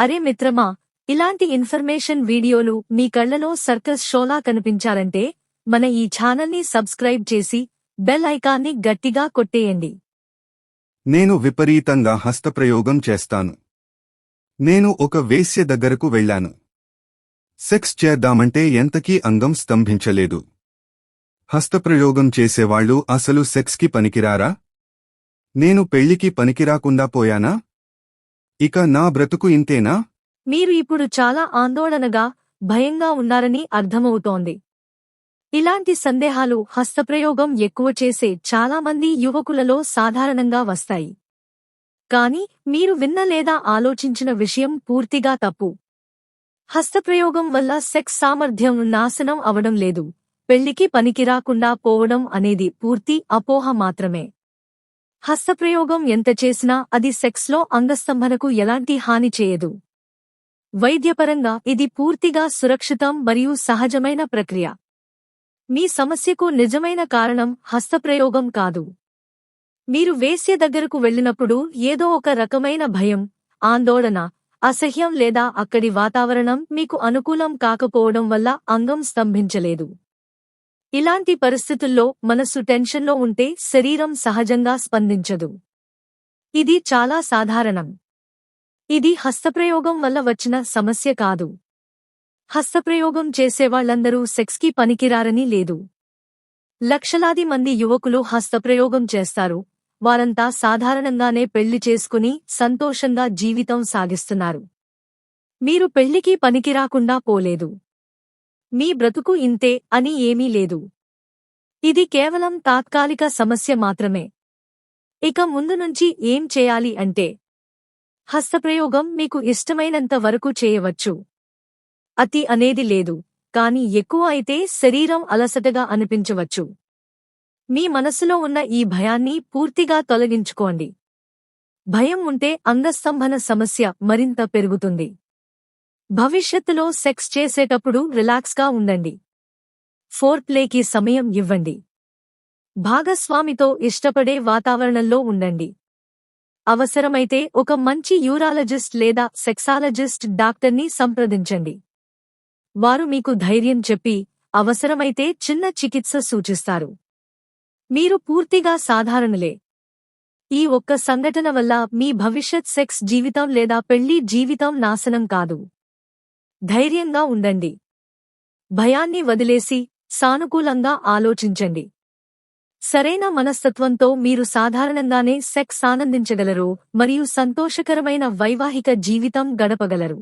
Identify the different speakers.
Speaker 1: అరే మిత్రమా, ఇలాంటి ఇన్ఫర్మేషన్ వీడియోలు మీ కళ్లలో సర్కస్ షోలా కనిపించాలంటే మన ఈ ఛానల్ని సబ్స్క్రైబ్ చేసి బెల్ ఐకాన్ని గట్టిగా కొట్టేయండి.
Speaker 2: నేను విపరీతంగా హస్తప్రయోగం చేస్తాను. నేను ఒక వేశ్య దగ్గరకు వెళ్ళాను. సెక్స్ చేద్దామంటే ఎంతకీ అంగం స్తంభించలేదు. హస్తప్రయోగం చేసేవాళ్లు అసలు సెక్స్కి పనికిరారా? నేను పెళ్లికి పనికిరాకుండా పోయానా? ఇక నా బ్రతుకు ఇంతేనా?
Speaker 1: మీరు ఇప్పుడు చాలా ఆందోళనగా, భయంగా ఉన్నారని అర్థమవుతోంది. ఇలాంటి సందేహాలు హస్తప్రయోగం ఎక్కువ చేసే చాలామంది యువకులలో సాధారణంగా వస్తాయి. కానీ మీరు విన్న లేదా ఆలోచించిన విషయం పూర్తిగా తప్పు. హస్తప్రయోగం వల్ల సెక్స్ సామర్థ్యం నాశనం అవడం లేదు. పెళ్లికి పనికిరాకుండా పోవడం అనేది పూర్తి అపోహ మాత్రమే. హస్తప్రయోగం ఎంత చేసినా అది సెక్స్లో అంగస్తంభనకు ఎలాంటి హాని చేయదు. వైద్యపరంగా ఇది పూర్తిగా సురక్షితం మరియు సహజమైన ప్రక్రియ. మీ సమస్యకు నిజమైన కారణం హస్తప్రయోగం కాదు. మీరు వేశ్య దగ్గరకు వెళ్ళినప్పుడు ఏదో ఒక రకమైన భయం, ఆందోళన, అసహ్యం లేదా అక్కడి వాతావరణం మీకు అనుకూలం కాకపోవడం వల్ల అంగం స్తంభించలేదు. ఇలాంటి పరిస్థితుల్లో మనసు టెన్షన్లో ఉంటే శరీరం సహజంగా స్పందించదు. ఇది చాలా సాధారణం. ఇది హస్తప్రయోగం వల్ల వచ్చిన సమస్య కాదు. హస్తప్రయోగం చేసేవాళ్లందరూ సెక్స్కి పనికిరారని లేదు. లక్షలాది మంది యువకులు హస్తప్రయోగం చేస్తారు. వారంతా సాధారణంగానే పెళ్లి చేసుకుని సంతోషంగా జీవితం సాగిస్తున్నారు. మీరు పెళ్లికి పనికిరాకుండా పోలేదు. మీ బ్రతుకు ఇంతే అని ఏమీ లేదు. ఇది కేవలం తాత్కాలిక సమస్య మాత్రమే. ఇక ముందు నుంచి ఏం చేయాలి అంటే, హస్తప్రయోగం మీకు ఇష్టమైనంత వరకు చేయవచ్చు. అతి అనేది లేదు, కానీ ఎక్కువ అయితే శరీరం అలసటగా అనిపించవచ్చు. మీ మనసులో ఉన్న ఈ భయాన్ని పూర్తిగా తొలగించుకోండి. భయం ఉంటే అంగస్తంభన సమస్య మరింత పెరుగుతుంది. భవిష్యత్తులో సెక్స్ చేసేటప్పుడు రిలాక్స్గా ఉండండి. ఫోర్ప్లేకి సమయం ఇవ్వండి. భాగస్వామితో ఇష్టపడే వాతావరణంలో ఉండండి. అవసరమైతే ఒక మంచి యూరాలజిస్ట్ లేదా సెక్సాలజిస్ట్ డాక్టర్ని సంప్రదించండి. వారు మీకు ధైర్యం చెప్పి, అవసరమైతే చిన్న చికిత్స సూచిస్తారు. మీరు పూర్తిగా సాధారణలే. ఈ ఒక్క సంఘటన వల్ల మీ భవిష్యత్ సెక్స్ జీవితం లేదా పెళ్లి జీవితం నాశనం కాదు. ధైర్యంగా ఉండండి. భయాన్ని వదిలేసి సానుకూలంగా ఆలోచించండి. సరైన మనస్తత్వంతో మీరు సాధారణంగానే సెక్స్ ఆనందించగలరు మరియు సంతోషకరమైన వైవాహిక జీవితం గడపగలరు.